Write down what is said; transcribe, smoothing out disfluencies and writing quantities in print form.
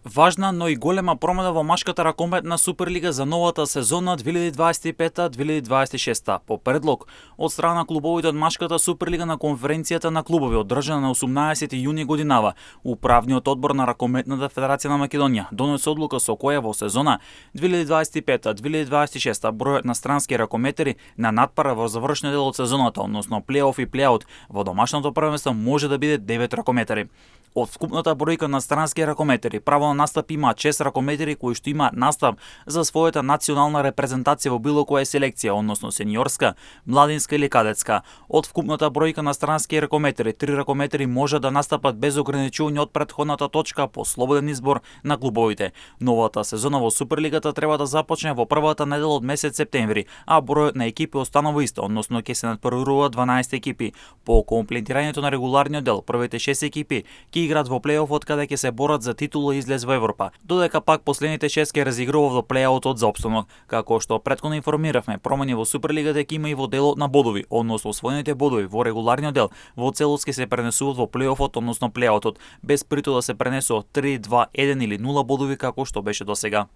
Важна, но и голема промена во машката ракометна Суперлига за новата сезона 2025-2026. По предлог од страна на клубовите од машката Суперлига на конференцијата на клубови одржана на 18 јуни годинава, Управниот одбор на Ракометната федерација на Македонија донесе одлука со која во сезона 2025-2026 бројот на странски ракометери на надпара во завршниот дел од сезоната, односно плейоф и плейаут во домашното првенство може да биде 9 ракометери. Од вкупната бројка на странски ракометери, право на настап има 6 ракометери кои што имаат настап за својата национална репрезентација во било која селекција, односно сениорска, младинска или кадетска. Од вкупната бројка на странски ракометери, 3 ракометери може да настапат без ограничување од претходната точка по слободен избор на клубовите. Новата сезона во Суперлигата треба да започне во првата недела од месец септември, а бројот на екипи останува ист, односно ќе се надпреваруваат 12 екипи. По комплетирањето на регуларниот дел, првите 6 екипи ќе играат во плейофот каде ќе се борат за титула и излез во Европа, додека пак последните 6 ќе разигруваат во плейаутот за опстанок. Како што претходно информиравме, промени во Суперлигата ќе има и во делот на бодови, односно освоените бодови во регуларниот дел во целост ќе се пренесуваат во плейофот, односно плейаутот, без притоа да се пренесуваат 3, 2, 1 или 0 бодови како што беше досега.